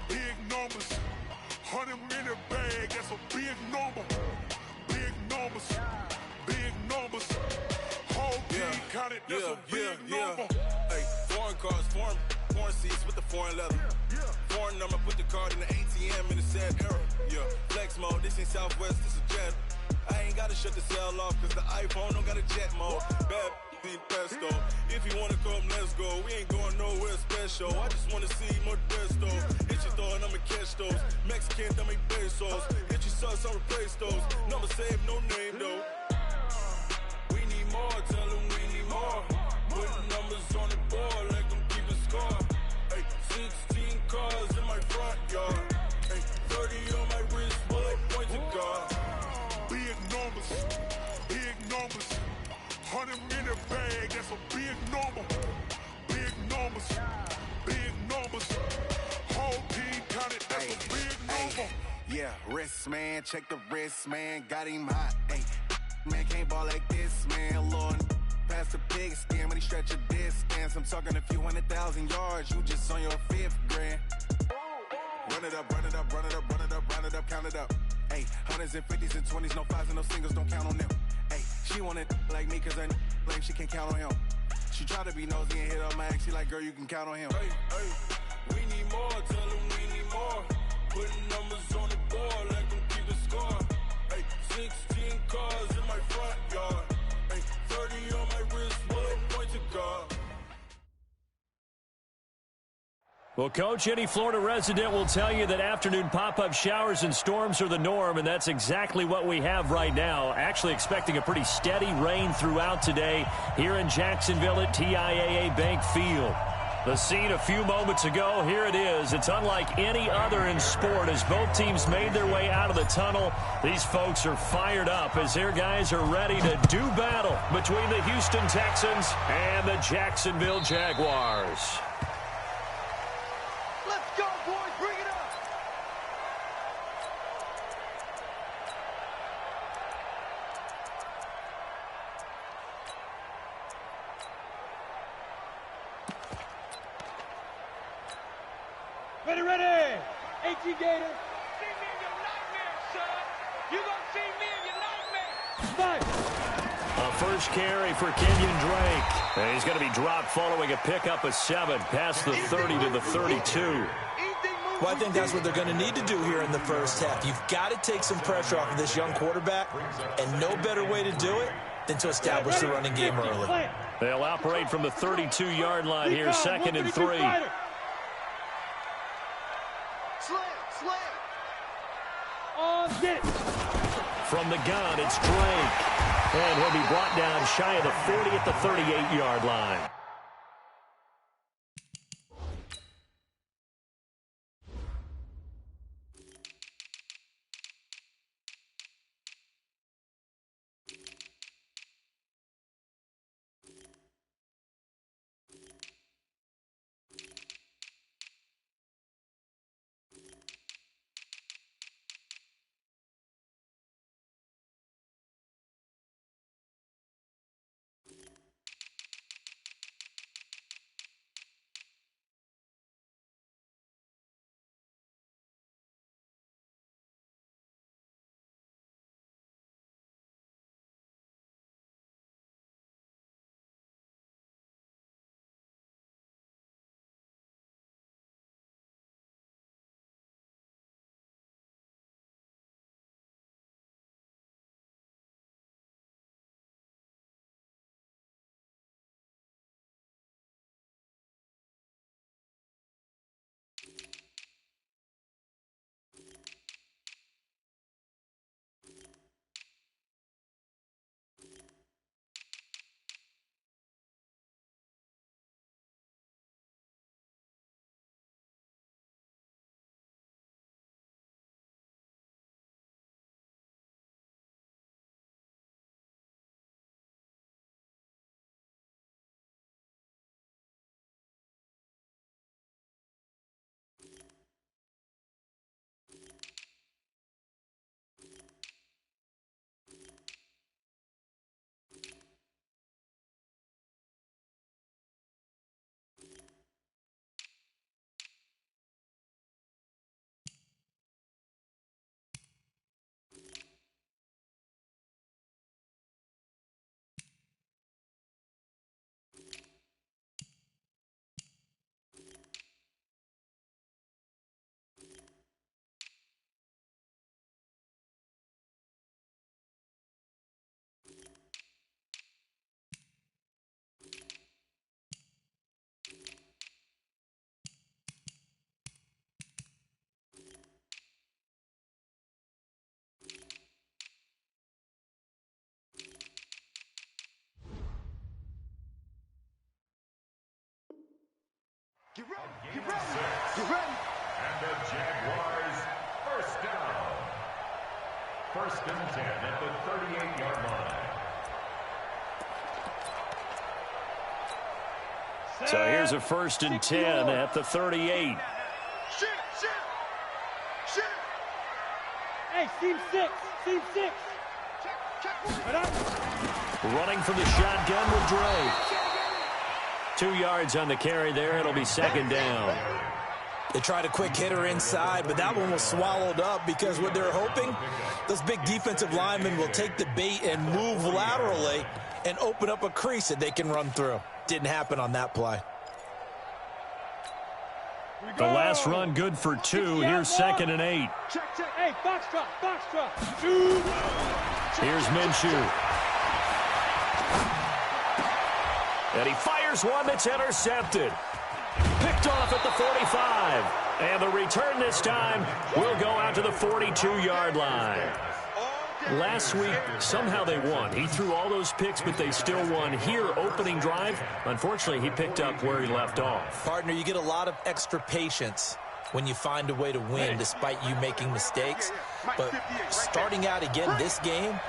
big numbers. 100-minute bag, that's a big number. Big numbers, big numbers. Whole team counted, that's a big number. Hey, foreign cars, foreign seats with the foreign leather. Foreign number, put the card in the ATM in the sad era. Yeah, flex mode, this ain't Southwest, this a jet. I ain't gotta shut the cell off, cause the iPhone don't got a jet mode. Bad need pesto. If you wanna come, let's go. We ain't going nowhere special. I just wanna see more desto. Hit your throw and I'ma catch those. Mexican, I make pesos. Hit your sauce, I'll replace those. Number save, no name though. We need more, tell them we need more. Putting numbers on the board, let them keep a score. Hey, 16 cars in my front yard. Hey, 30 on my wrist, bullet point to God. Big numbers, big numbers. 100-minute bag, that's a big number. Big numbers, big numbers. Whole team counted, that's a big number. Yeah, wrist, man, check the wrist, man. Got him hot, ayy. Man, can't ball like this, man. Lord, past the pig skin when he stretch a distance. I'm talking a few 100,000 yards. You just on your 5th grand. Run it up, run it up, run it up, run it up, run it up, count it up. Ayy, 100s and 50s and 20s, no 5s and no singles, don't count on them. Ayy, she want it like me cause her lame, she can't count on him. She try to be nosy and hit up my ex, she like, girl, you can count on him. Hey, we need more, tell them we need more. Putting numbers on the board, let them keep a score. Hey, 16 cars in my front yard. Hey, 30 on my wrist, bullet point to God. Well, Coach, any Florida resident will tell you that afternoon pop-up showers and storms are the norm, and that's exactly what we have right now. Actually expecting a pretty steady rain throughout today here in Jacksonville at TIAA Bank Field. The scene a few moments ago, here it is. It's unlike any other in sport as both teams made their way out of the tunnel. These folks are fired up as their guys are ready to do battle between the Houston Texans and the Jacksonville Jaguars. Let's go, boys. Bring it up. Ready, ready. AT Gator. See me in your nightmare, son. You gonna see me in your nightmare. Fight. A first carry for Kenyon Drake. And he's going to be dropped following a pickup of 7 past the 30 to the 32. Well, I think that's what they're going to need to do here in the first half. You've got to take some pressure off of this young quarterback, and no better way to do it than to establish the running game early. They'll operate from the 32-yard line here, 2nd and 3. From the gun, it's Drake. And he'll be brought down shy of the 40 at the 38-yard line. Get ready. Get ready. Get ready. And the Jaguars first down. First and 10 at the 38-yard line. So here's a first and 10 at the 38. Hey, seam 6. Seam 6. Running for the shotgun with Dre. 2 yards on the carry there. It'll be second down. They tried a quick hitter inside, but that one was swallowed up because what they're hoping, those big defensive linemen will take the bait and move laterally and open up a crease that they can run through. Didn't happen on that play. The last run good for 2. Here's second and 8. Check. Hey, box drop. Here's Minshew. And he fires one that's intercepted. Picked off at the 45. And the return this time will go out to the 42-yard line. Last week, somehow they won. He threw all those picks, but they still won. Here, opening drive, unfortunately, he picked up where he left off. Partner, you get a lot of extra patience when you find a way to win despite you making mistakes. But starting out again this game,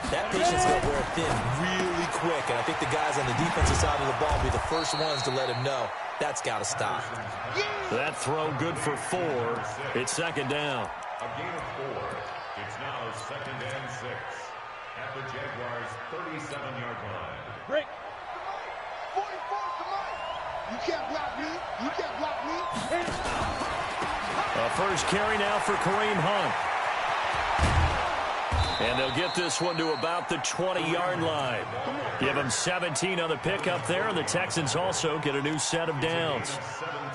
that patience will wear thin really quick. And I think the guys on the defensive side of the ball will be the first ones to let him know that's got to stop. That throw good for 4. It's second down. A gain of 4. It's now second and 6 at the Jaguars' 37-yard line. Break. 44, come on. You can't block me. You can't block me. A first carry now for Kareem Hunt. And they'll get this one to about the 20-yard line. Give them 17 on the pickup there, and the Texans also get a new set of downs.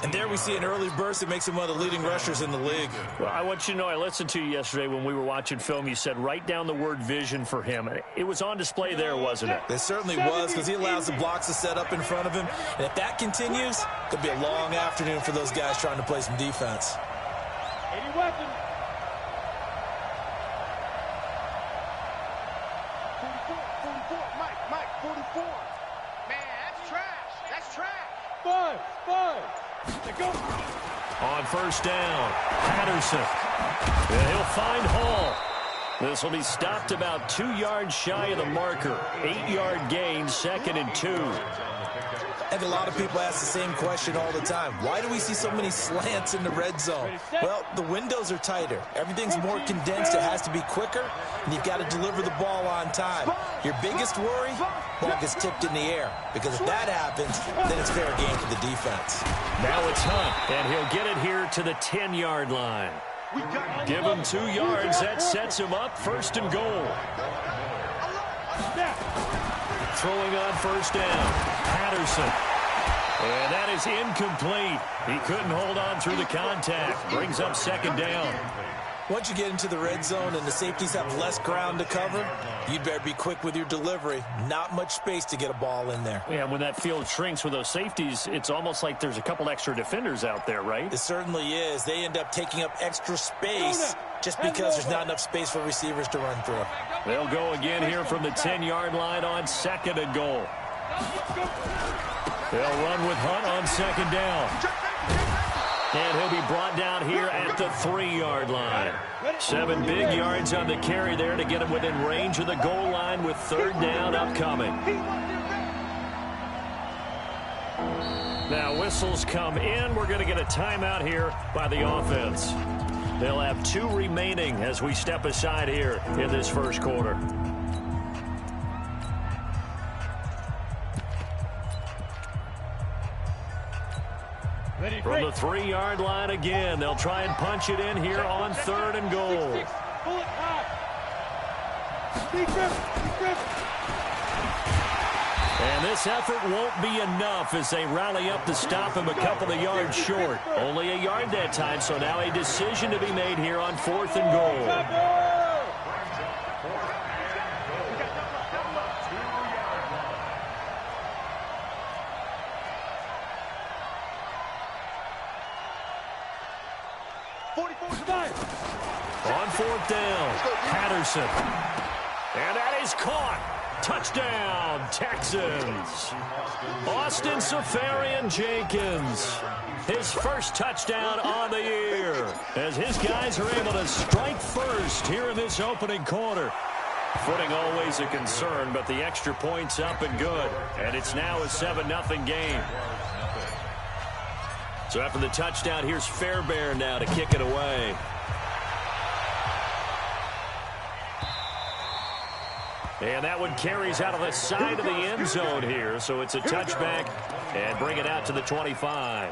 And there we see an early burst that makes him one of the leading rushers in the league. Well, I want you to know, I listened to you yesterday when we were watching film. You said write down the word vision for him. It was on display there, wasn't it? It certainly was, because he allows the blocks to set up in front of him. And if that continues, it'll be a long afternoon for those guys trying to play some defense. 80 weapons. 44, Mike, 44. Man, that's trash. That's trash. 5. They go. On first down, Patterson. And he'll find Hall. This will be stopped about 2 yards shy of the marker. 8-yard gain, second and 2. And a lot of people ask the same question all the time. Why do we see so many slants in the red zone? Well, the windows are tighter. Everything's more condensed. It has to be quicker, and you've got to deliver the ball on time. Your biggest worry, ball gets tipped in the air, because if that happens, then it's fair game for the defense. Now it's Hunt, and he'll get it here to the 10-yard line. Give him 2 yards. That sets him up first and goal. Throwing on first down, Patterson. And that is incomplete. He couldn't hold on through the contact. Brings up second down. Once you get into the red zone and the safeties have less ground to cover, you'd better be quick with your delivery. Not much space to get a ball in there. Yeah, when that field shrinks with those safeties, it's almost like there's a couple extra defenders out there, right? It certainly is. They end up taking up extra space just because there's not enough space for receivers to run through. They'll go again here from the 10-yard line on second and goal. They'll run with Hunt on second down. And he'll be brought down here at the 3-yard line. 7 big yards on the carry there to get him within range of the goal line with third down upcoming. Now whistles come in. We're going to get a timeout here by the offense. They'll have 2 remaining as we step aside here in this first quarter. From the 3-yard line again, they'll try and punch it in here on third and goal. And this effort won't be enough as they rally up to stop him a couple of yards short. Only a yard that time, so now a decision to be made here on fourth and goal. On fourth down, Patterson. And that is caught. Touchdown, Texans. Austin Safarian-Jenkins. his first touchdown on the year as his guys are able to strike first here in this opening quarter. Footing always a concern, but the extra point's up and good. And it's now a 7-0 game. So after the touchdown, here's Fairbairn now to kick it away. And that one carries out of the side of the end zone here. So it's a touchback and bring it out to the 25.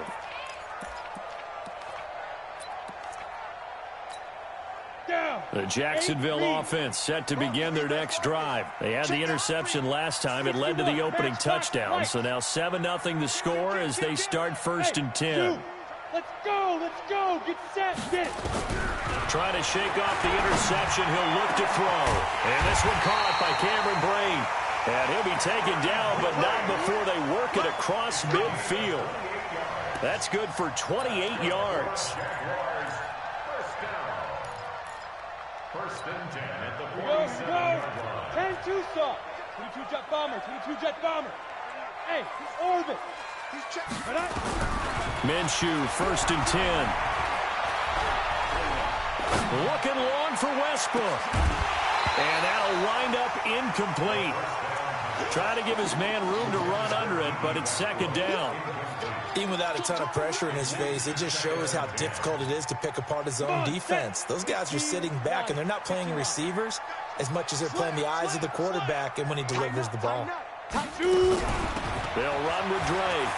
The Jacksonville offense set to begin their next drive. They had the interception last time. It led to the opening touchdown. So now 7-0 the score as they start 1st and 10. Let's go, get set, get it. Trying to shake off the interception. He'll look to throw. And this one caught by Cameron Brain. And he'll be taken down, but not before they work it across midfield. That's good for 28 yards. First and 10 at the 47-yard line. 10-2 soft. 22 jet bomber, 22 jet bomber. Hey, he's orbit. He's checking. Minshew, 1st and 10. Looking long for Westbrook. And that'll wind up incomplete. Trying to give his man room to run under it, but it's 2nd down. Even without a ton of pressure in his face, it just shows how difficult it is to pick apart his own defense. Those guys are sitting back, and they're not playing receivers as much as they're playing the eyes of the quarterback and when he delivers the ball. They'll run with Drake.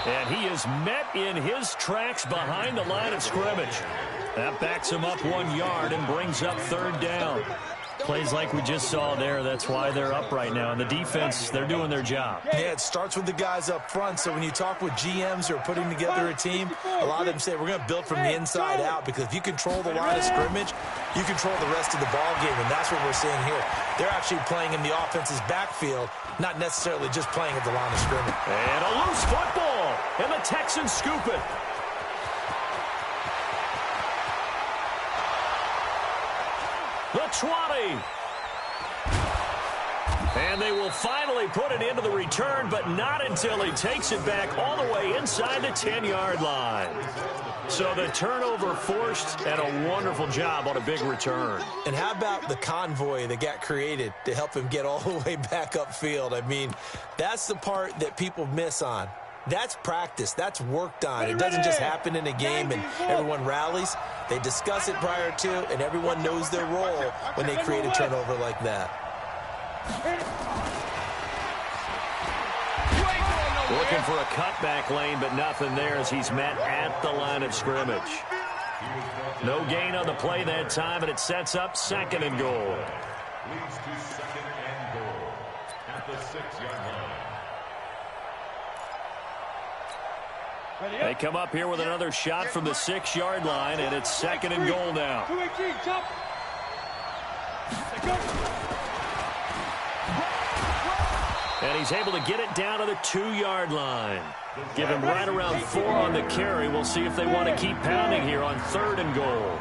And he is met in his tracks behind the line of scrimmage. That backs him up 1 yard and brings up 3rd down. Plays like we just saw there. That's why they're up right now. And the defense, they're doing their job. Yeah, it starts with the guys up front. So when you talk with GMs who are putting together a team, a lot of them say we're going to build from the inside out, because if you control the line of scrimmage, you control the rest of the ball game, and that's what we're seeing here. They're actually playing in the offense's backfield, not necessarily just playing at the line of scrimmage. And a loose football, and the Texans scoop it. The 20. And they will finally put it into the return, but not until he takes it back all the way inside the 10-yard line. So the turnover forced, and a wonderful job on a big return. And how about the convoy that got created to help him get all the way back upfield? I mean, that's the part that people miss on. That's practice. That's worked on. It doesn't just happen in a game and everyone rallies. They discuss it prior to, and everyone knows their role when they create a turnover like that. Looking for a cutback lane, but nothing there as he's met at the line of scrimmage. No gain on the play that time, and it sets up 2nd and goal. Leads to 2nd and goal at the 6-yard line. They come up here with another shot from the 6-yard line, and it's 2nd and goal now. 218, jump. And he's able to get it down to the 2-yard line. Give him right around 4 on the carry. We'll see if they want to keep pounding here on 3rd and goal.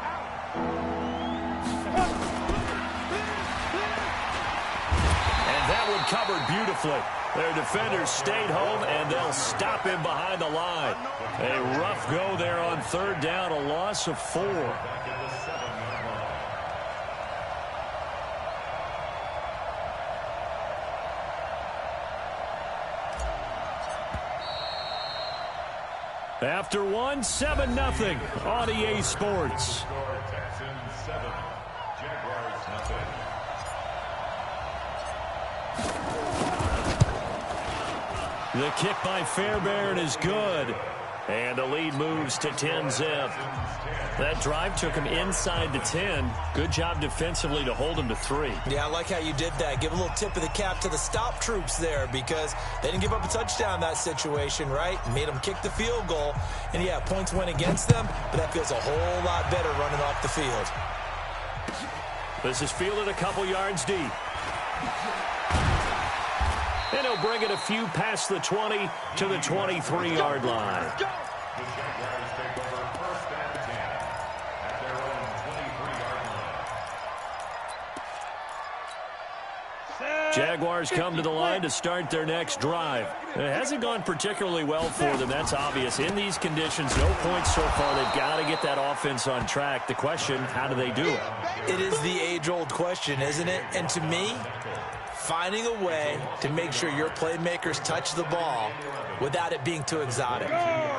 And that one covered beautifully. Their defenders stayed home, and they'll stop him behind the line. A rough go there on 3rd down, a loss of 4. After 1, 7-0 on EA Sports. Texans 7, Jaguars 0. The kick by Fairbairn is good. And the lead moves to 10-zip. That drive took him inside the 10. Good job defensively to hold him to 3. Yeah, I like how you did that. Give a little tip of the cap to the stop troops there, because they didn't give up a touchdown in that situation, right? Made them kick the field goal. And, yeah, points went against them, but that feels a whole lot better running off the field. This is fielded a couple yards deep. And he'll bring it a few past the 20 to the 23-yard line. The Jaguars take over 1st and 10 at their own 23-yard line. Jaguars come to the line to start their next drive. It hasn't gone particularly well for them. That's obvious. In these conditions, no points so far. They've got to get that offense on track. The question, how do they do it? It is the age-old question, isn't it? And to me, finding a way to make sure your playmakers touch the ball without it being too exotic.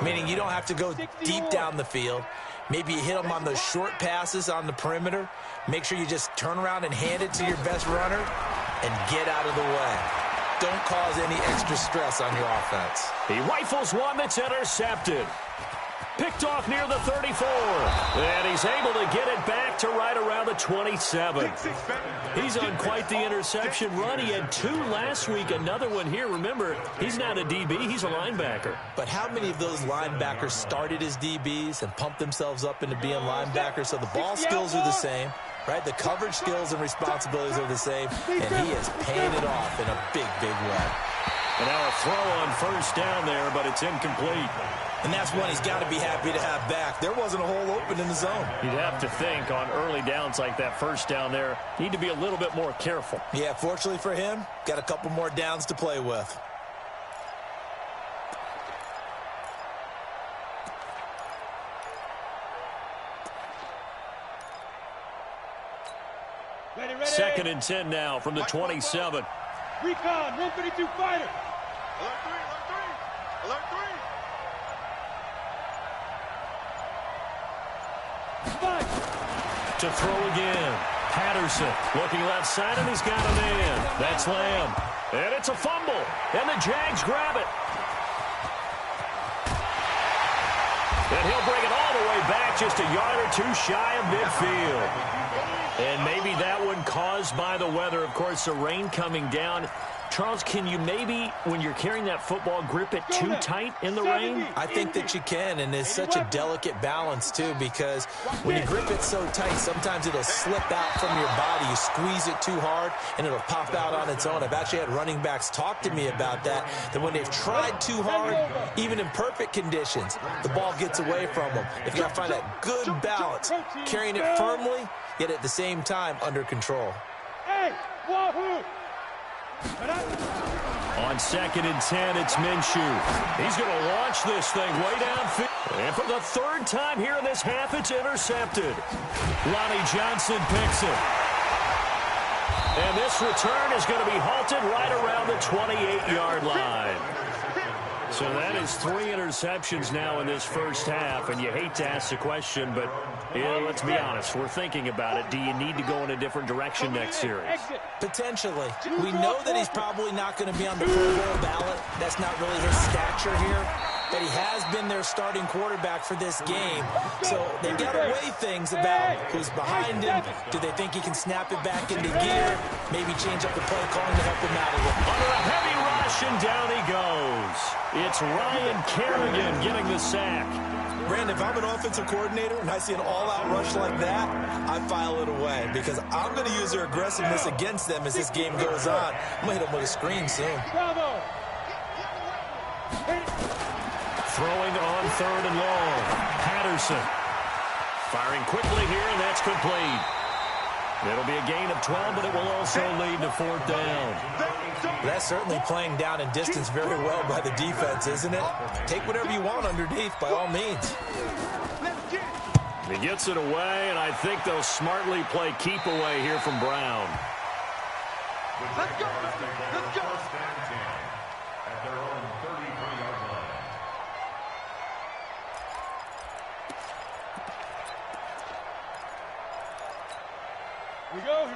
Meaning you don't have to go deep down the field. Maybe you hit them on those short passes on the perimeter. Make sure you just turn around and hand it to your best runner and get out of the way. Don't cause any extra stress on your offense. He rifles one that's intercepted. Picked off near the 34. And he's able to get it back to right around the 27. He's on quite the interception run. He had 2 last week, another one here. Remember, he's not a DB, he's a linebacker. But how many of those linebackers started as DBs and pumped themselves up into being linebackers? So the ball skills are the same, right? The coverage skills and responsibilities are the same, and he has paid it off in a big, big way. And now a throw on first down there, but it's incomplete. And that's one he's got to be happy to have back. There wasn't a hole open in the zone. You'd have to think on early downs like that first down there, need to be a little bit more careful. Yeah, fortunately for him, got a couple more downs to play with. Ready. 2nd and 10 now from the 27. Recon, 152 fighter. Alert 3. To throw again. Patterson looking left side, and he's got a man. That's Lamb. And it's a fumble. And the Jags grab it. And he'll bring it all the way back, just a yard or 2 shy of midfield. And maybe that one caused by the weather. Of course, the rain coming down. Charles, can you maybe, when you're carrying that football, grip it too tight in the rain? I think that you can, and it's such a delicate balance, too, because when you grip it so tight, sometimes it'll slip out from your body. You squeeze it too hard, and it'll pop out on its own. I've actually had running backs talk to me about that when they've tried too hard, even in perfect conditions, the ball gets away from them. If you got to find that good balance, carrying it firmly, yet at the same time under control. Hey, wahoo! On 2nd and 10, it's Minshew. He's going to launch this thing way downfield. And for the 3rd time here in this half, it's intercepted. Lonnie Johnson picks it. And this return is going to be halted right around the 28-yard line. So that is 3 interceptions now in this first half, and you hate to ask the question, but let's be honest, we're thinking about it. Do you need to go in a different direction next series? Potentially. We know that he's probably not going to be on the Pro Bowl ballot. That's not really his stature here. But he has been their starting quarterback for this game. So they've got to weigh things about who's behind him. Do they think he can snap it back into gear? Maybe change up the play calling to help him out a little. Under a heavy rush, and down he goes. It's Ryan Kerrigan getting the sack. Brandon, if I'm an offensive coordinator and I see an all-out rush like that, I file it away because I'm going to use their aggressiveness against them as this game goes on. I'm going to hit them with a screen soon. Throwing on 3rd and long. Patterson firing quickly here, and that's complete. It'll be a gain of 12, but it will also lead to 4th down. That's certainly playing down in distance very well by the defense, isn't it? Take whatever you want underneath, by all means. He gets it away, and I think they'll smartly play keep away here from Brown. Let's go. Let's go. At their own 33-yard line.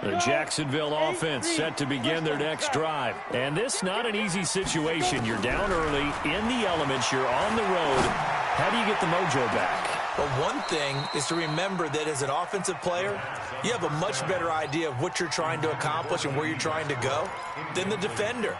The Jacksonville offense set to begin their next drive. And this not an easy situation. You're down early, in the elements, you're on the road. How do you get the mojo back? Well, one thing is to remember that as an offensive player, you have a much better idea of what you're trying to accomplish and where you're trying to go than the defender.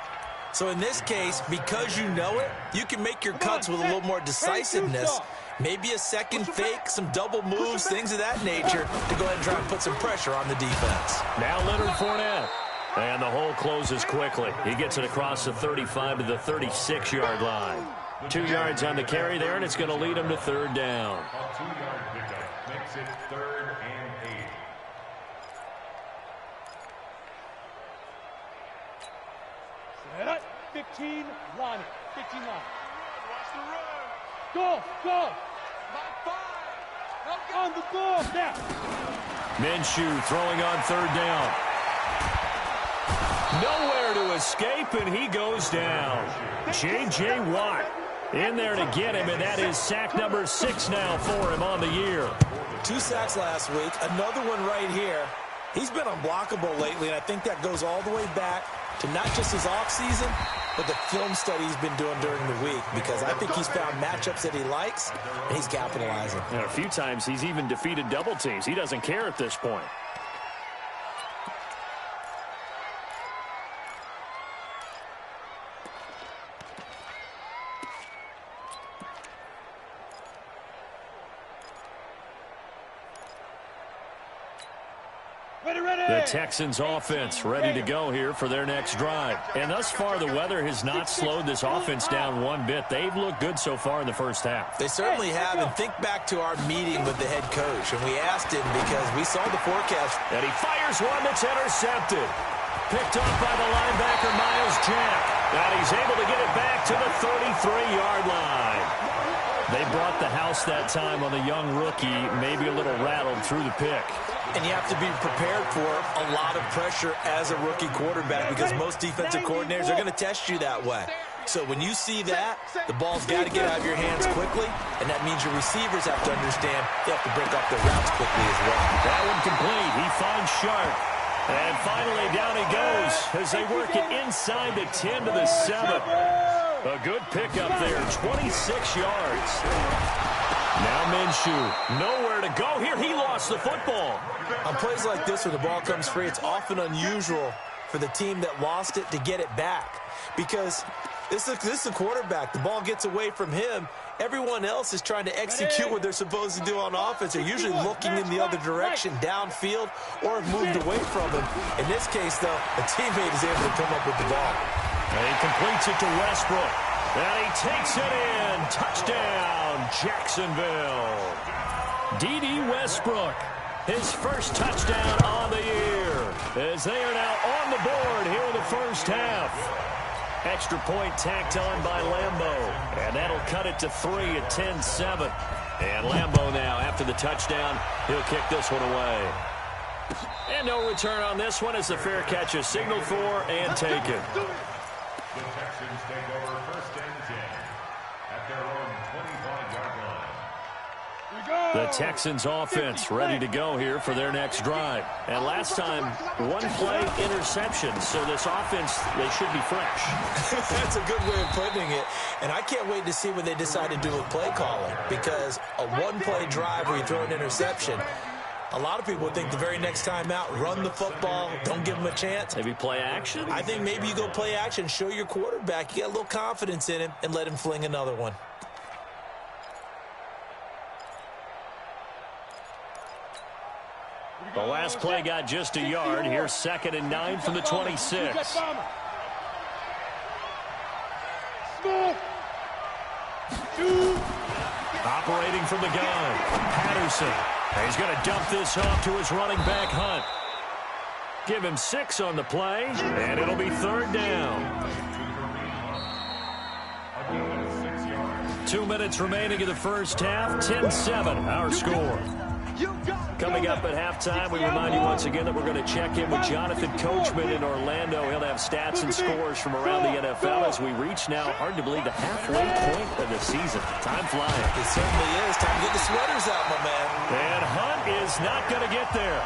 So in this case, because you know it, you can make your cuts with a little more decisiveness. Maybe a second fake, some double moves, things of that nature to go ahead and try and put some pressure on the defense. Now Leonard Fournette. And the hole closes quickly. He gets it across the 35 to the 36-yard line. 2 yards on the carry there, and it's going to lead him to 3rd down. A 2-yard pickup makes it 3rd and 8. 15 line. 15 line. Watch the run. Go, go. On the ball. Now. Minshew throwing on third down. Nowhere to escape, and he goes down. J.J. Watt in there to get him, and that is sack number 6 now for him on the year. 2 sacks last week, another one right here. He's been unblockable lately, and I think that goes all the way back to not just his offseason, but the film study he's been doing during the week, because I think he's found matchups that he likes, and he's capitalizing. And a few times he's even defeated double teams. He doesn't care at this point. The Texans offense ready to go here for their next drive. And thus far, the weather has not slowed this offense down one bit. They've looked good so far in the first half. They certainly have. And think back to our meeting with the head coach. And we asked him because we saw the forecast. And he fires one that's intercepted. Picked up by the linebacker, Miles Jack. And he's able to get it back to the 33-yard line. They brought the house that time on the young rookie, maybe a little rattled through the pick. And you have to be prepared for a lot of pressure as a rookie quarterback, because most defensive coordinators are going to test you that way. So when you see that, the ball's got to get out of your hands quickly, and that means your receivers have to understand they have to break off their routes quickly as well. That one complete. He finds Sharp. And finally down he goes as they work it inside the 10 to the 7. A good pickup there, 26 yards. Now Minshew, nowhere to go here. He lost the football. On plays like this where the ball comes free, it's often unusual for the team that lost it to get it back, because this is a quarterback. The ball gets away from him. Everyone else is trying to execute what they're supposed to do on offense. They're usually looking in the other direction, downfield, or have moved away from him. In this case, though, a teammate is able to come up with the ball. And he completes it to Westbrook. And he takes it in. Touchdown, Jacksonville. D.D. Westbrook, his first touchdown on the year, as they are now on the board here in the first half. Extra point tacked on by Lambo, and that'll cut it to 3 at 10-7. And Lambo now, after the touchdown, he'll kick this one away. And no return on this one as the fair catch is signaled for and taken. The Texans take over 1st and 10 at their own 25-yard line. The Texans offense ready to go here for their next drive. And last time, one play interception. So this offense, they should be fresh. That's a good way of putting it. And I can't wait to see what they decide to do with play calling, because a one-play drive where you throw an interception, a lot of people think the very next time out, run the football, don't give them a chance. Maybe play action? I think maybe you go play action, show your quarterback you got a little confidence in him, and let him fling another one. The last play got just a yard. Here's 2nd and 9 from the 26. Operating from the gun, Patterson. He's going to dump this off to his running back, Hunt. Give him 6 on the play, and it'll be 3rd down. 2 minutes remaining in the first half, 10-7, our score. Coming up at halftime, we remind you once again that we're going to check in with Jonathan Coachman in Orlando. He'll have stats and scores from around the NFL as we reach now, hard to believe, the halfway point of the season. Time flying. It certainly is. Time to get the sweaters out, my man. And Hunt is not going to get there.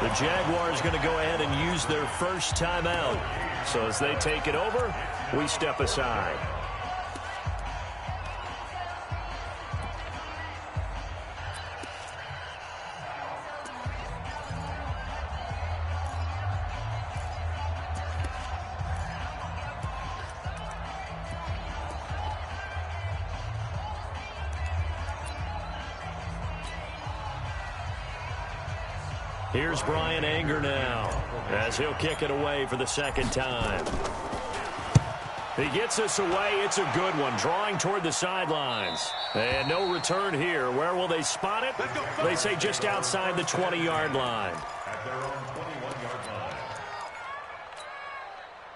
The Jaguars going to go ahead and use their first timeout. So as they take it over, we step aside. Here's Brian Anger now, as he'll kick it away for the 2nd time. He gets this away. It's a good one, drawing toward the sidelines. And no return here. Where will they spot it? They say just outside the 20-yard line. At their own 21-yard line.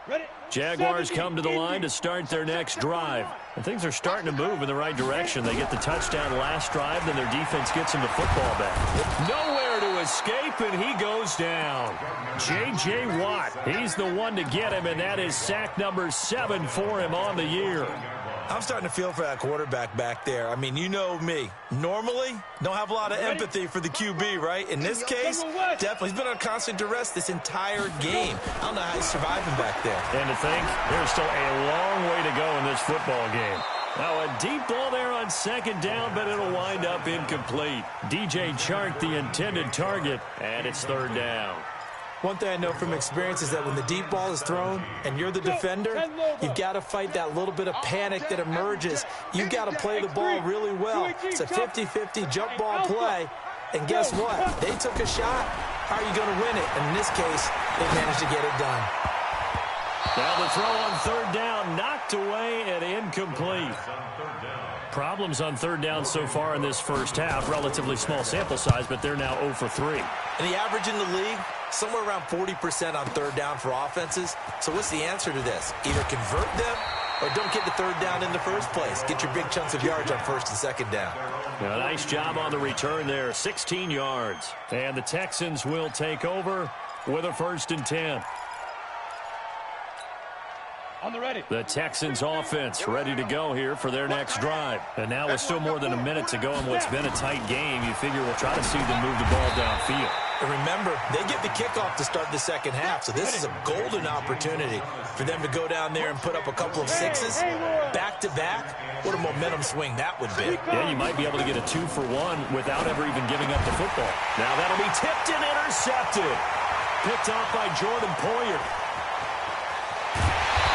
Ready? Jaguars come to the line to start their next drive. And things are starting to move in the right direction. They get the touchdown last drive, then their defense gets them the football back. Nowhere to escape, and he goes down. J.J. Watt, he's the one to get him, and that is sack number 7 for him on the year. I'm starting to feel for that quarterback back there. I mean, you know me. Normally, don't have a lot of empathy for the QB, right? In this case, definitely. He's been on constant duress this entire game. I don't know how he's surviving back there. And to think, there's still a long way to go in this football game. Now, a deep ball there on second down, but it'll wind up incomplete. DJ Chark, the intended target, and it's third down. One thing I know from experience is that when the deep ball is thrown and you're the defender, you've got to fight that little bit of panic that emerges. You've got to play the ball really well. It's a 50-50 jump ball play. And guess what? They took a shot. How are you going to win it? And in this case, they managed to get it done. Now the throw on third down, knocked away and incomplete. Problems on third down so far in this first half. Relatively small sample size, but they're now 0 for 3. And the average in the league, somewhere around 40% on third down for offenses. So what's the answer to this? Either convert them or don't get the third down in the first place. Get your big chunks of yards on first and second down. A nice job on the return there, 16 yards. And the Texans will take over with a 1st and 10. On the ready. The Texans offense ready to go here for their next drive. And now with still more than a minute to go in what's been a tight game, you figure we'll try to see them move the ball downfield. And remember, they get the kickoff to start the second half, so this is a golden opportunity for them to go down there and put up a couple of sixes back-to-back. What a momentum swing that would be. Yeah, you might be able to get a 2-for-1 without ever even giving up the football. Now that'll be tipped and intercepted. Picked off by Jordan Poyer.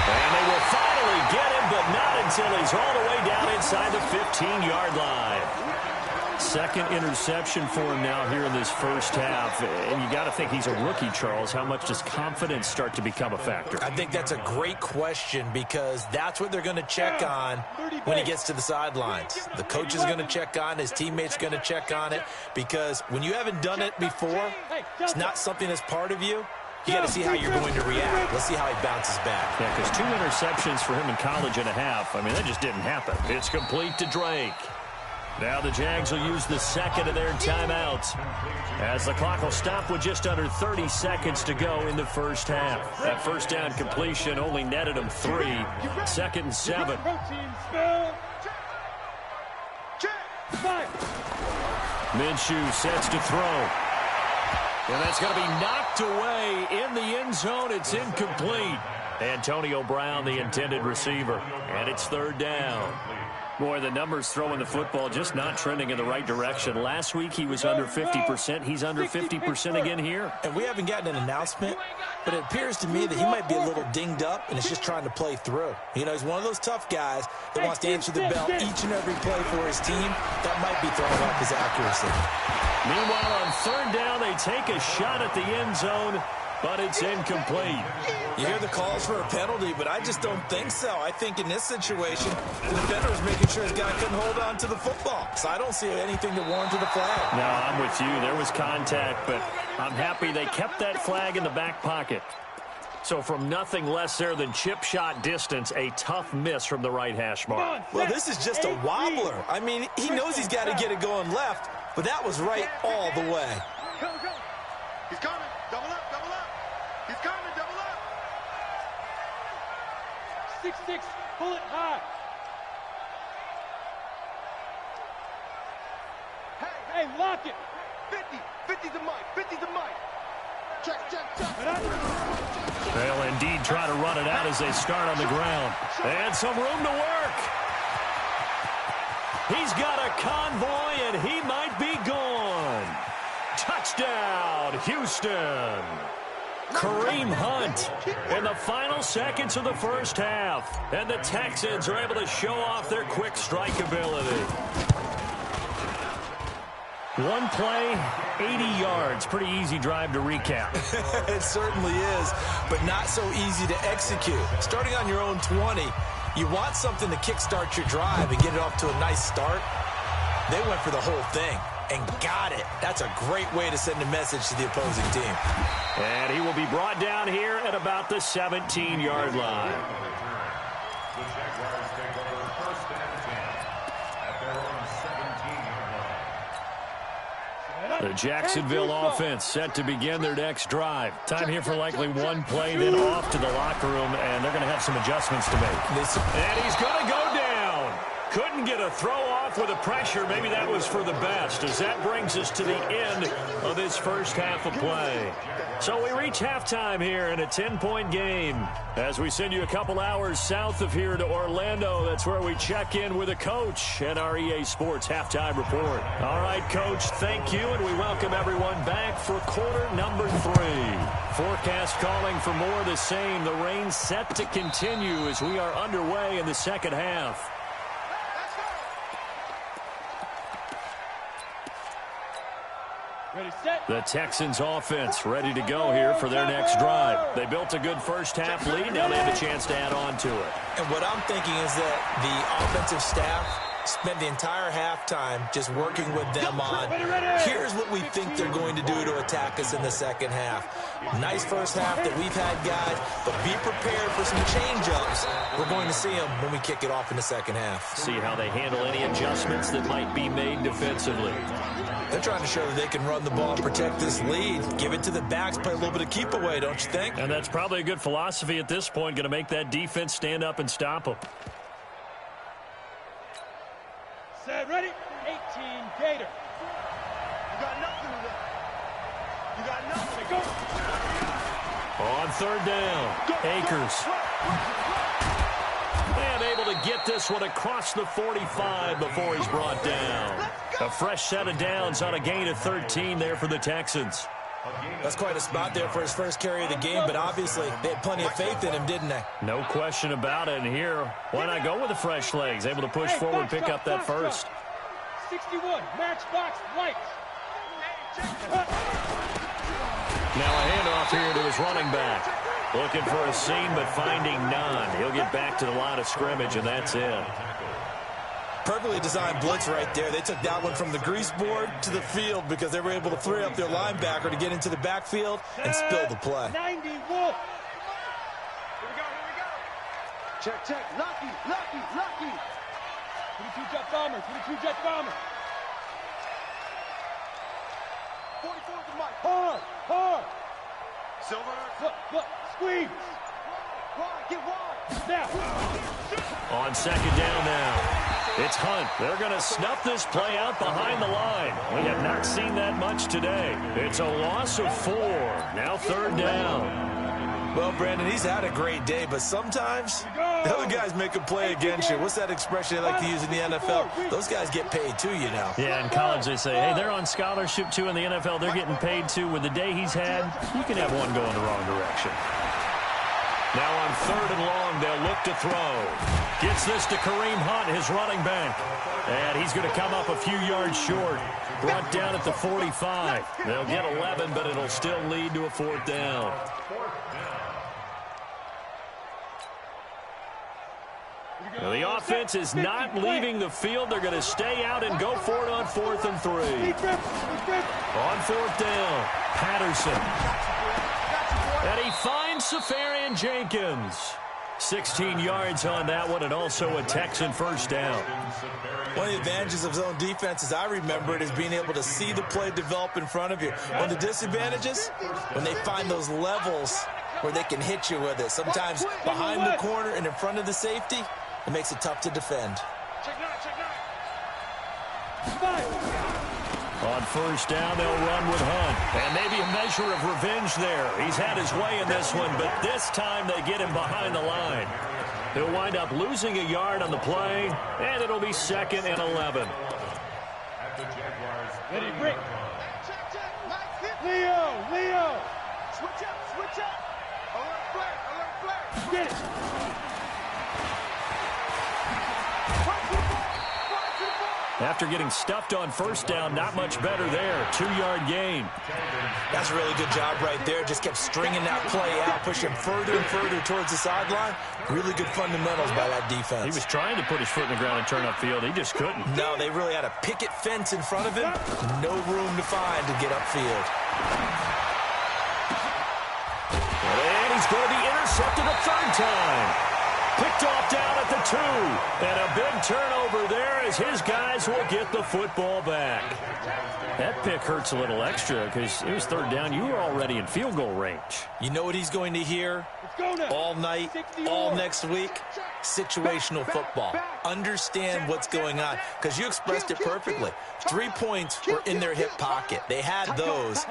And they will finally get him, but not until he's all the way down inside the 15-yard line. Second interception for him now here in this first half. And you got to think he's a rookie, Charles. How much does confidence start to become a factor? I think that's a great question because that's what they're going to check on when he gets to the sidelines. The coach is going to check on it. His teammates are going to check on it because when you haven't done it before, it's not something that's part of you. You got to see how you're going to react. Let's see how he bounces back. Yeah, because 2 interceptions for him in college and a half. I mean, that just didn't happen. It's complete to Drake. Now the Jags will use the second of their timeouts as the clock will stop with just under 30 seconds to go in the first half. That first down completion only netted them 3. 2nd and 7. Minshew sets to throw. And that's going to be knocked away in the end zone. It's incomplete. Antonio Brown, the intended receiver. And it's third down. Boy, the numbers throwing the football just not trending in the right direction. Last week he was under 50%. He's under 50% again here. And we haven't gotten an announcement, but it appears to me that he might be a little dinged up and is just trying to play through. You know, he's one of those tough guys that wants to answer the bell each and every play for his team. That might be throwing off his accuracy. Meanwhile, on third down, they take a shot at the end zone, but it's incomplete. You hear the calls for a penalty, but I just don't think so. I think in this situation, the defender was making sure his guy couldn't hold on to the football. So I don't see anything to warrant the flag. No, I'm with you. There was contact, but I'm happy they kept that flag in the back pocket. So from nothing less there than chip shot distance, a tough miss from the right hash mark. Well, this is just a wobbler. I mean, he knows he's got to get it going left, but that was right all the way. Go, go. He's coming. Double up, double up. He's coming, double up. 6-6, pull it high. Hey, lock it. 50's the mic, 50's the mic. Check. They'll indeed try to run it out as they start on the ground. And some room to work. He's got a convoy, and he might be gone. Touchdown, Houston. Kareem Hunt in the final seconds of the first half. And the Texans are able to show off their quick strike ability. One play, 80 yards. Pretty easy drive to recap. It certainly is, but not so easy to execute. Starting on your own 20, you want something to kickstart your drive and get it off to a nice start. They went for the whole thing, and got it. That's a great way to send a message to the opposing team. And he will be brought down here at about the 17-yard line. The Jaguars take over 1st and 10 at their own 17-yard line. The Jacksonville offense set to begin their next drive. Time here for likely one play, then off to the locker room, and they're going to have some adjustments to make. And he's going to go down. Couldn't get a throw off with the pressure. Maybe that was for the best, as that brings us to the end of this first half of play. So we reach halftime here in a 10-point game. As we send you a couple hours south of here to Orlando, that's where we check in with a coach at our EA Sports Halftime Report. All right, Coach, thank you, and we welcome everyone back for quarter number 3. Forecast calling for more of the same. The rain set to continue as we are underway in the second half. The Texans offense ready to go here for their next drive. They built a good first half lead. Now they have a chance to add on to it. And what I'm thinking is that the offensive staff spent the entire halftime just working with them on, here's what we think they're going to do to attack us in the second half. Nice first half that we've had, guys, but be prepared for some change-ups. We're going to see them when we kick it off in the second half. See how they handle any adjustments that might be made defensively. They're trying to show that they can run the ball and protect this lead. Give it to the backs, play a little bit of keep away, don't you think? And that's probably a good philosophy at this point, going to make that defense stand up and stop them. Set, ready? 18, Gator. You got nothing to do. You got nothing. Go. On third down, Akers. And able to get this one across the 45 before he's brought down. A fresh set of downs on a gain of 13 there for the Texans. That's quite a spot there for his first carry of the game, but obviously they had plenty of faith in him, didn't they? No question about it. And here, why not go with the fresh legs? Able to push forward, pick up that first. 61, matchbox lights. Now a handoff here to his running back. Looking for a seam, but finding none. He'll get back to the line of scrimmage, and that's it. Perfectly designed blitz right there. They took that one from the grease board to the field because they were able to free up their linebacker to get into the backfield and spill the play. 90 Wolf. Here we go. Check. Lucky. 22 Jet Bomber. 44 to Mike. Hard. Silver. Look. Squeeze. Get wide. Now. On second down now. It's Hunt. They're going to snuff this play out behind the line. We have not seen that much today. It's a loss of 4. Now third down. Well, Brandon, he's had a great day, but sometimes the other guys make a play against you. What's that expression they like to use in the NFL? Those guys get paid too, you know. Yeah, in college they say, hey, they're on scholarship too. In the NFL, they're getting paid too. With the day he's had, you can have one going the wrong direction. Now on third and long, they'll look to throw. Gets this to Kareem Hunt, his running back. And he's going to come up a few yards short. Brought down at the 45. They'll get 11, but it'll still lead to a fourth down. Well, the offense is not leaving the field. They're going to stay out and go for it on 4th and 3. On 4th down, Patterson. And he finds Safarian Jenkins. 16 yards on that one, and also a Texan first down. One of the advantages of zone defense, as I remember it, is being able to see the play develop in front of you. One of the disadvantages, when they find those levels where they can hit you with it. Sometimes behind the corner and in front of the safety, it makes it tough to defend. On first down, they'll run with Hunt. And maybe a measure of revenge there. He's had his way in this one, but this time they get him behind the line. He'll wind up losing a yard on the play, and it'll be 2nd and 11. Ready, break. Leo. Switch up. Alert flag. Get it. After getting stuffed on first down, not much better there. 2-yard gain. That's a really good job right there. Just kept stringing that play out, pushing further and further towards the sideline. Really good fundamentals by that defense. He was trying to put his foot in the ground and turn upfield. He just couldn't. No, they really had a picket fence in front of him. No room to find to get upfield. And he's going to be intercepted a third time. Picked off down at the 2. And a big turnover there as his guys will get the football back. That pick hurts a little extra because it was third down. You were already in field goal range. You know what he's going to hear all night, all next week? Situational football. Understand what's going on, because you expressed it perfectly. 3 points were in their hip pocket. They had those.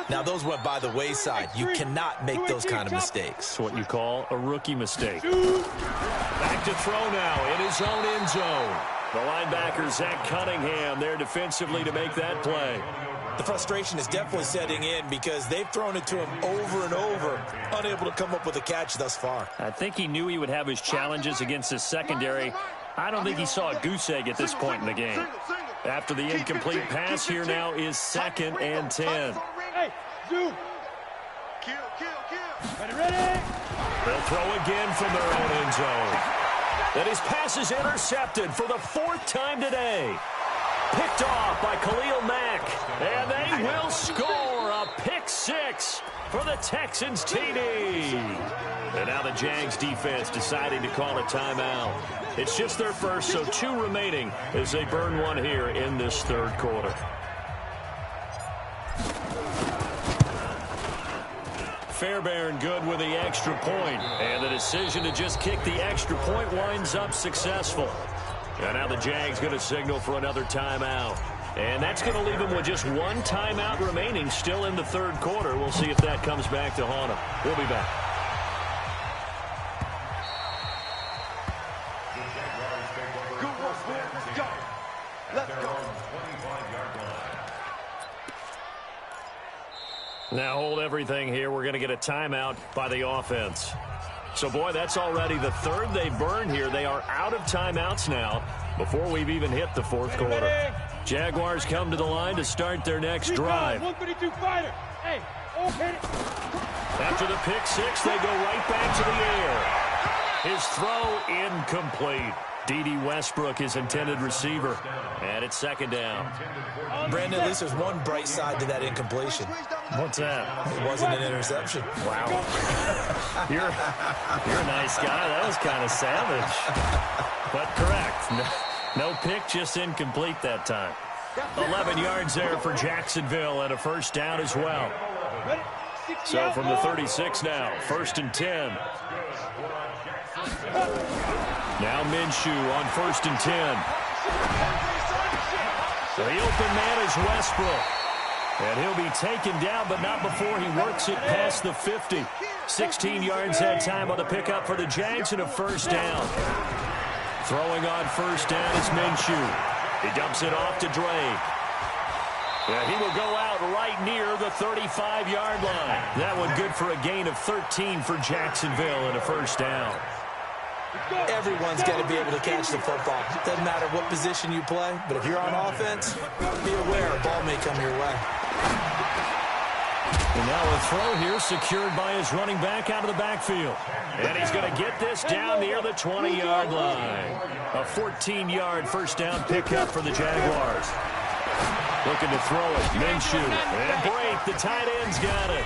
Now, those went by the wayside. You cannot make those kind of mistakes. It's what you call a rookie mistake. Back to throw now in his own end zone. The linebacker, Zach Cunningham, there defensively to make that play. The frustration is definitely setting in because they've thrown it to him over and over, unable to come up with a catch thus far. I think he knew he would have his challenges against his secondary. I don't think he saw a goose egg at this point in the game. After the incomplete pass, here now is 2nd and 10. Hey, Zoo. Ready? They'll throw again from their own end zone. And his pass is intercepted for the 4th time today. Picked off by Khalil Mack. And they will score a pick 6 for the Texans TD. And now the Jags defense deciding to call a timeout. It's just their first, so 2 remaining as they burn one here in this third quarter. Fairbairn good with the extra point. And the decision to just kick the extra point winds up successful. And now the Jags going to signal for another timeout. And that's going to leave them with just 1 timeout remaining still in the third quarter. We'll see if that comes back to haunt them. We'll be back. Now hold everything here. We're going to get a timeout by the offense. So, boy, that's already the 3rd they burn here. They are out of timeouts now before we've even hit the 4th quarter. Jaguars come to the line to start their next drive. 132 fighter. Hey, hit it. After the pick 6, they go right back to the air. His throw incomplete. D.D. Westbrook, his intended receiver. And it's 2nd down. Brandon, at least there's one bright side to that incompletion. What's that? It wasn't an interception. Wow. You're a nice guy. That was kind of savage. But correct. No pick, just incomplete that time. 11 yards there for Jacksonville and a first down as well. So from the 36 now, 1st and 10. Now Minshew on 1st and 10. The open man is Westbrook. And he'll be taken down, but not before he works it past the 50. 16 yards that time on the pickup for the Jags and a first down. Throwing on first down is Minshew. He dumps it off to Drake. Yeah, he will go out right near the 35-yard line. That one good for a gain of 13 for Jacksonville and a first down. Everyone's got to be able to catch the football. Doesn't matter what position you play, but if you're on offense, be aware a ball may come your way. And now a throw here secured by his running back out of the backfield. And he's going to get this down near the 20-yard line. A 14-yard first down pickup for the Jaguars. Looking to throw it. Minshew. And break. The tight end's got it.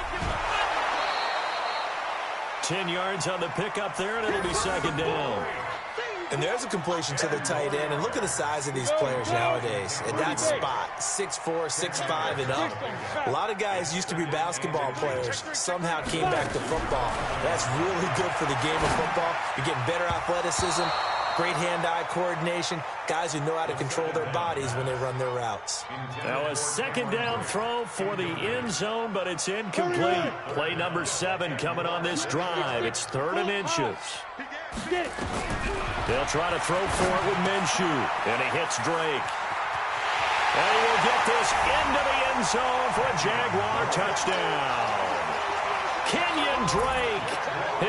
10 yards on the pickup there, and it'll be 2nd down. And there's a completion to the tight end. And look at the size of these players nowadays. At that spot, 6'4", 6'5", and up. A lot of guys used to be basketball players. Somehow came back to football. That's really good for the game of football. You're getting better athleticism, great hand-eye coordination, guys who know how to control their bodies when they run their routes. Now a 2nd down throw for the end zone, but it's incomplete. Play number 7 coming on this drive. It's 3rd and inches. They'll try to throw for it with Minshew, and he hits Drake. And he will get this into the end zone for a Jaguar touchdown. Kenyon Drake,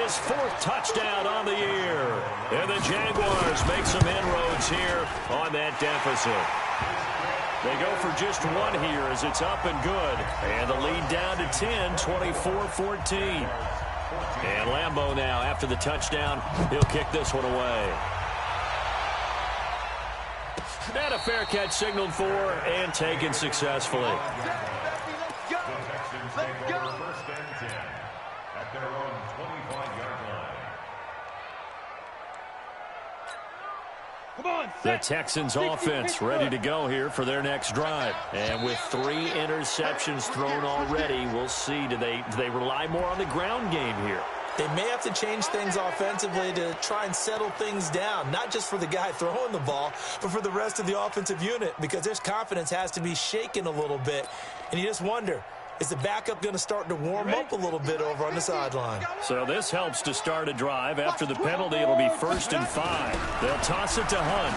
his 4th touchdown on the year. And the Jaguars make some inroads here on that deficit. They go for just one here as it's up and good. And the lead down to 10, 24-14. And Lambeau now, after the touchdown, he'll kick this one away. And a fair catch signaled for and taken successfully. The Texans take over first and 10 at their own 25-yard line. The Texans offense ready to go here for their next drive. And with 3 interceptions thrown already, we'll see. Do they rely more on the ground game here? They may have to change things offensively to try and settle things down, not just for the guy throwing the ball, but for the rest of the offensive unit, because their confidence has to be shaken a little bit. And you just wonder, is the backup going to start to warm up a little bit over on the sideline? So this helps to start a drive. After the penalty, it'll be 1st and 5. They'll toss it to Hunt.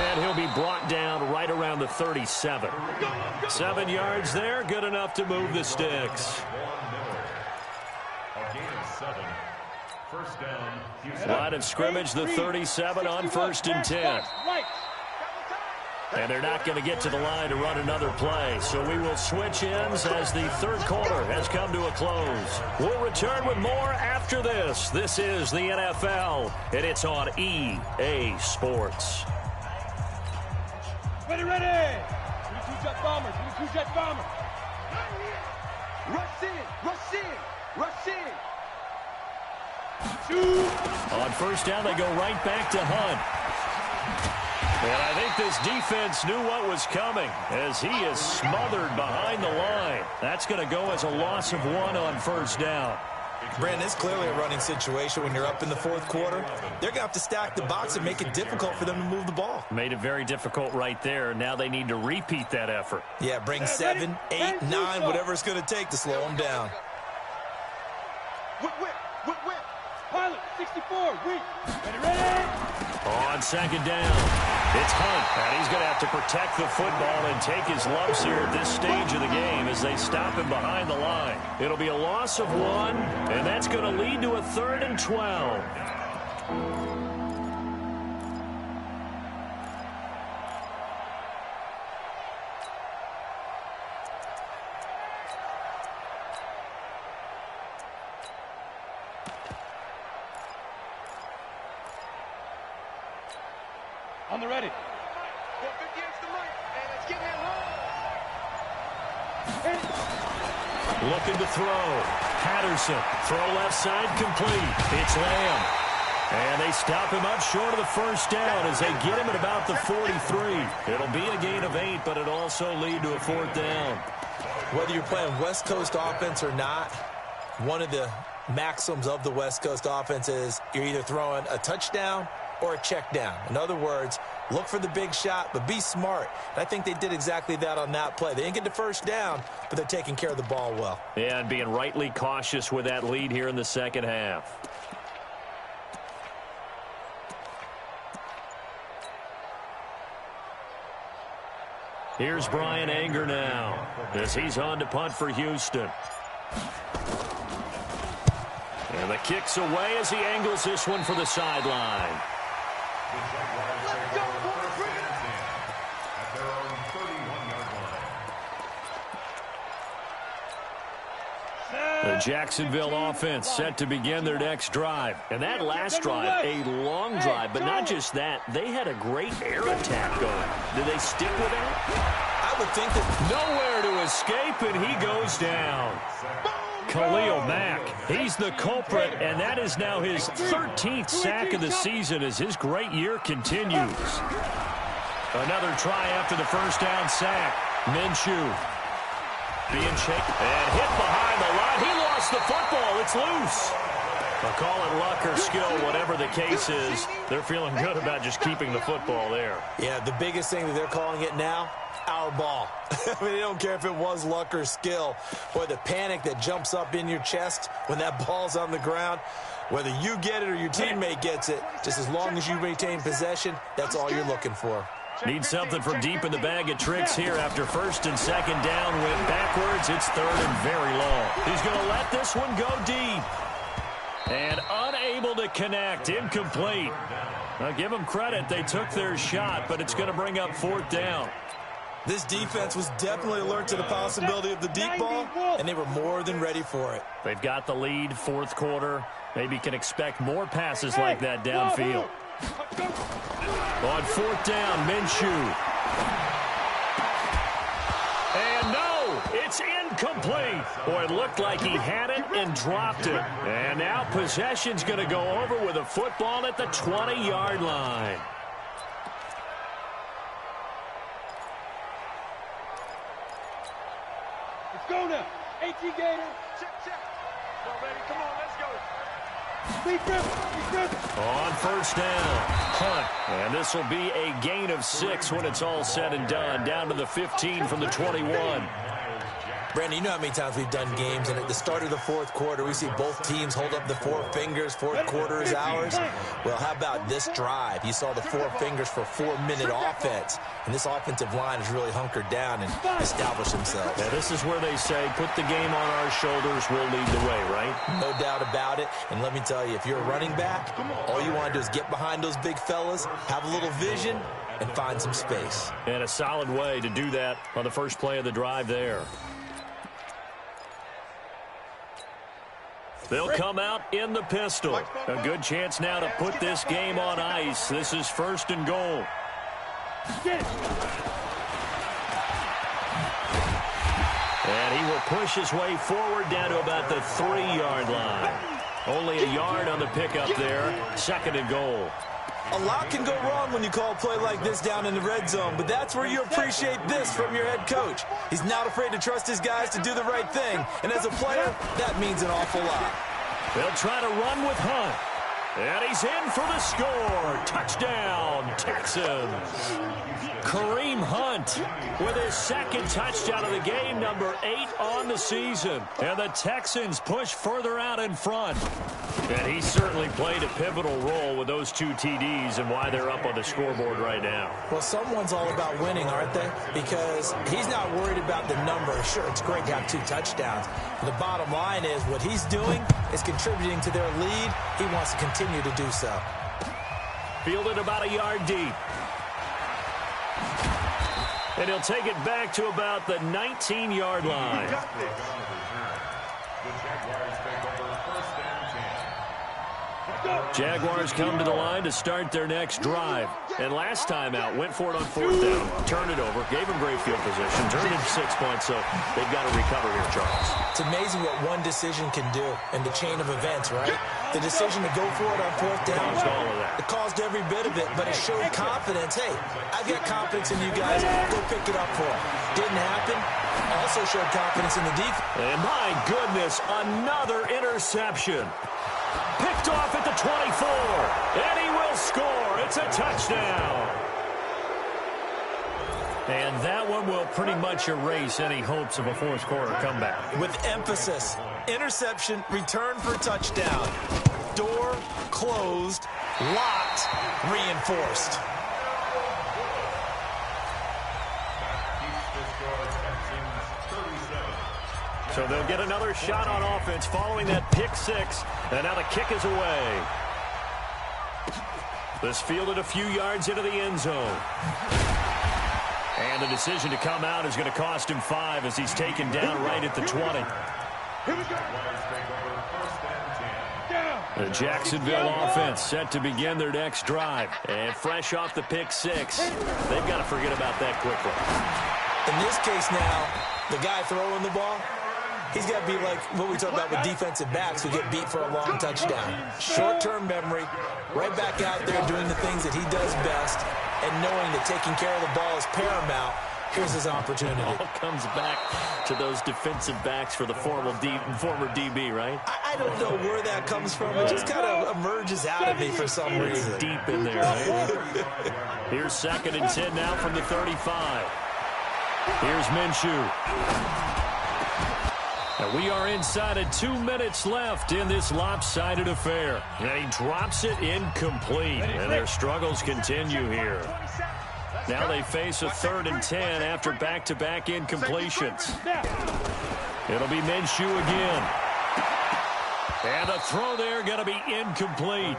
And he'll be brought down right around the 37. 7 yards there, good enough to move the sticks. A gain of 7. First down, Houston. Line of scrimmage, the 37 on 1st and 10. And they're not going to get to the line to run another play. So we will switch ends as the third quarter has come to a close. We'll return with more after this. This is the NFL, and it's on EA Sports. Ready, ready. 22 jet bombers, 22 jet bombers. Rush in, rush in, rush in. On first down, they go right back to Hunt. And I think this defense knew what was coming as he is smothered behind the line. That's going to go as a loss of 1 on first down. Brandon, it's clearly a running situation when you're up in the fourth quarter. They're going to have to stack the box and make it difficult for them to move the ball. Made it very difficult right there. Now they need to repeat that effort. Yeah, bring 7, 8, 9, whatever it's going to take to slow them down. Whip, whip, whip, whip. Pilot, 64, whip. Ready, ready. On second down, it's Hunt, and he's going to have to protect the football and take his lumps here at this stage of the game as they stop him behind the line. It'll be a loss of 1, and that's going to lead to a 3rd and 12. On the ready. Looking to throw. Patterson. Throw left side complete. It's Lamb. And they stop him up short of the first down as they get him at about the 43. It'll be a gain of 8, but it'll also lead to a 4th down. Whether you're playing West Coast offense or not, one of the maxims of the West Coast offense is you're either throwing a touchdown or a check down. In other words, look for the big shot, but be smart. And I think they did exactly that on that play. They didn't get the first down, but they're taking care of the ball well. Yeah, and being rightly cautious with that lead here in the second half. Here's Brian Anger now as he's on to punt for Houston. And the kick's away as he angles this one for the sideline. The Jacksonville offense set to begin their next drive. And that last drive, a long drive, but not just that. They had a great air attack going. Did they stick with that? I would think that nowhere to escape, and he goes down. Khalil Mack, he's the culprit, and that is now his 13th sack of the season as his great year continues. Another try after the first down sack. Minshew being shaken and hit behind the line. He lost the football. It's loose. I'll call it luck or skill, whatever the case is. They're feeling good about just keeping the football there. Yeah, the biggest thing that they're calling it now, our ball. I mean, they don't care if it was luck or skill. Boy, the panic that jumps up in your chest when that ball's on the ground, whether you get it or your teammate gets it, just as long as you retain possession, that's all you're looking for. Need something from deep in the bag of tricks here after first and second down. Went backwards. It's 3rd and very long. He's going to let this one go deep. And unable to connect. Incomplete. I'll give them credit. They took their shot, but it's going to bring up 4th down. This defense was definitely alert to the possibility of the deep ball, and they were more than ready for it. They've got the lead, 4th quarter. Maybe can expect more passes like that downfield. On 4th down, Minshew. And no, it's incomplete. Boy, it looked like he had it and dropped it. And now possession's going to go over with a football at the 20-yard line. Let's go now. AT Gator. Check. Come on, baby. Come on, let's go. On 1st down, punt. And this will be a gain of 6 when it's all said and done. Down to the 15 from the 21. Brandon, you know how many times we've done games, and at the start of the 4th quarter, we see both teams hold up the 4 fingers, 4th quarter is ours. Well, how about this drive? You saw the 4 fingers for 4-minute offense, and this offensive line has really hunkered down and established themselves. Yeah, this is where they say, put the game on our shoulders, we'll lead the way, right? No doubt about it, and let me tell you, if you're a running back, all you want to do is get behind those big fellas, have a little vision, and find some space. And a solid way to do that on the first play of the drive there. They'll come out in the pistol. A good chance now to put this game on ice. This is 1st and goal. And he will push his way forward down to about the 3-yard line. Only a yard on the pickup there. 2nd and goal. A lot can go wrong when you call a play like this down in the red zone, but that's where you appreciate this from your head coach. He's not afraid to trust his guys to do the right thing, and as a player, that means an awful lot. They'll try to run with Hunt, and he's in for the score. Touchdown, Texans. Kareem Hunt with his 2nd touchdown of the game, number 8 on the season. And the Texans push further out in front. And he certainly played a pivotal role with those 2 TDs and why they're up on the scoreboard right now. Well, someone's all about winning, aren't they? Because he's not worried about the number. Sure, it's great to have 2 touchdowns. But the bottom line is what he's doing is contributing to their lead. He wants to continue to do so. Fielded about a yard deep. And he'll take it back to about the 19-yard line. Jaguars come to the line to start their next drive. And last time out, went for it on 4th down, turned it over, gave them great field position, turned it 6 points, so they've got to recover here, Charles. It's amazing what one decision can do in the chain of events, right? The decision to go for it on 4th down, caused all of that. It caused every bit of it, but it showed confidence. Hey, I've got confidence in you guys. Go pick it up for them. Didn't happen. Also showed confidence in the defense. And my goodness, another interception. Picked off at the 24, and he will score. It's a touchdown. And that one will pretty much erase any hopes of a 4th quarter comeback. With emphasis, interception, return for touchdown. Door closed, locked, reinforced. So they'll get another shot on offense following that pick 6. And now the kick is away. This fielded a few yards into the end zone. And the decision to come out is going to cost him 5 as he's taken down right at the 20. The Jacksonville offense set to begin their next drive. And fresh off the pick 6, they've got to forget about that quickly. In this case now, the guy throwing the ball, he's got to be like what we talk about with defensive backs who get beat for a long touchdown. Short-term memory, right back out there doing the things that he does best, and knowing that taking care of the ball is paramount. Here's his opportunity. It all comes back to those defensive backs for the former DB, right? I don't know where that comes from. It just kind of emerges out of me for some reason. It's deep in there, right? Here's 2nd and 10 now from the 35. Here's Minshew. And we are inside of 2 minutes left in this lopsided affair. And he drops it incomplete. And their struggles continue here. Now they face a 3rd and 10 after back-to-back incompletions. It'll be Minshew again. And the throw there going to be incomplete.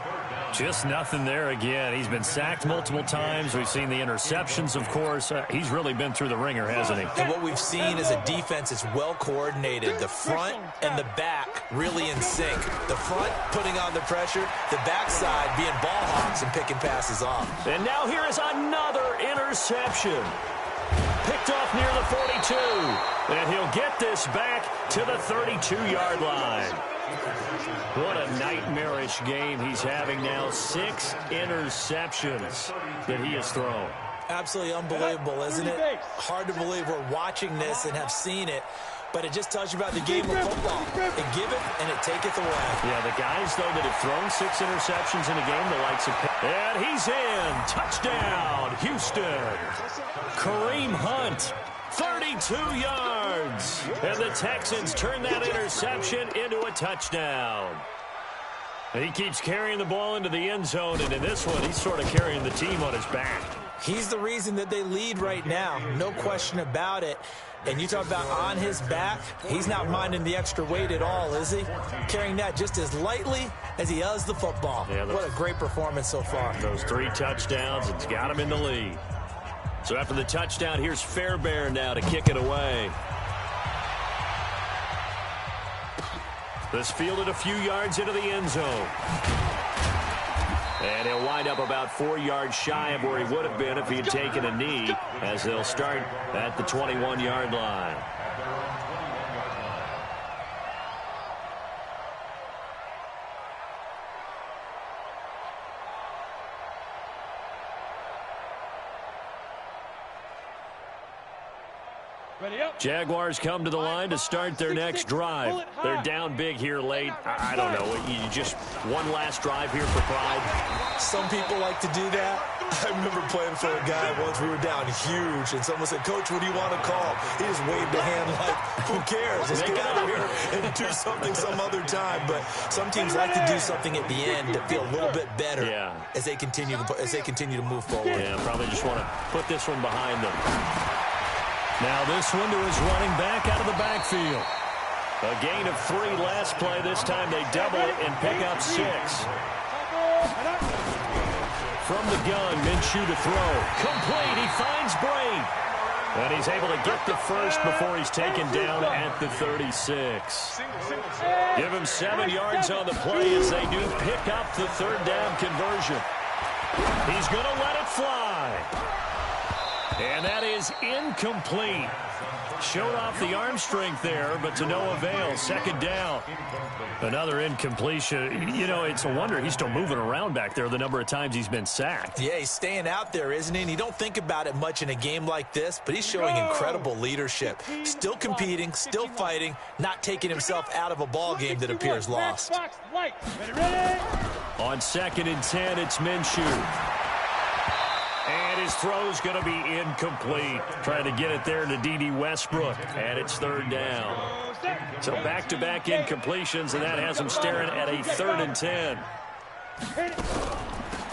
Just nothing there again. He's been sacked multiple times. We've seen the interceptions, of course. He's really been through the ringer, hasn't he? And what we've seen is a defense that's well coordinated. The front and the back really in sync. The front putting on the pressure, the backside being ball hawks and picking passes off. And now here is another interception. Picked off near the 42. And he'll get this back to the 32-yard line. What a nightmarish game he's having now. 6 interceptions that he has thrown. Absolutely unbelievable, isn't it? Hard to believe we're watching this and have seen it, but it just tells you about the game of football. It giveth and it taketh away. Yeah, the guys, though, that have thrown 6 interceptions in a game, the likes of... And he's in. Touchdown, Houston. Kareem Hunt. 32 yards. And the Texans turn that interception into a touchdown. He keeps carrying the ball into the end zone, and in this one, he's sort of carrying the team on his back. He's the reason that they lead right now. No question about it. And you talk about on his back, he's not minding the extra weight at all, is he? Carrying that just as lightly as he does the football. Yeah, what a great performance so far. Those 3 touchdowns, it's got him in the lead. So after the touchdown, here's Fairbairn now to kick it away. This fielded a few yards into the end zone. And he'll wind up about 4 yards shy of where he would have been if he had taken a knee, as they'll start at the 21-yard line. Jaguars come to the line to start their next drive. They're down big here late. I don't know. You just one last drive here for pride. Some people like to do that. I remember playing for a guy once. We were down huge, and someone said, "Coach, what do you want to call?" He just waved a hand like, "Who cares? Let's get out of here and do something some other time." But some teams like to do something at the end to feel a little bit better as they continue to move forward. Yeah, probably just want to put this one behind them. Now this one to his running back out of the backfield. A gain of 3 last play. This time they double it and pick up 6. From the gun, Minshew to throw. Complete. He finds Braid. And he's able to get the first before he's taken down at the 36. Give him 7 yards on the play as they do pick up the 3rd down conversion. He's going to let it fly. And that is incomplete. Showed off the arm strength there, but to no avail. 2nd down. Another incompletion. You know, it's a wonder he's still moving around back there the number of times he's been sacked. Yeah, he's staying out there, isn't he? And you don't think about it much in a game like this, but he's showing incredible leadership. Still competing, still fighting, not taking himself out of a ball game that appears lost. On 2nd and 10, it's Minshew. And his throw's going to be incomplete. Trying to get it there to D.D. Westbrook. And it's 3rd down. So back-to-back incompletions, and that has him staring at a 3rd and 10.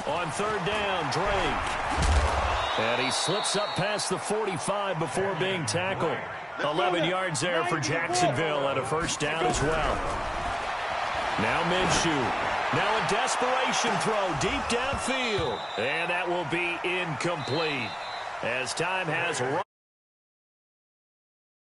On 3rd down, Drake. And he slips up past the 45 before being tackled. 11 yards there for Jacksonville and a 1st down as well. Now Minshew. Now a desperation throw deep downfield. And that will be incomplete as time has run.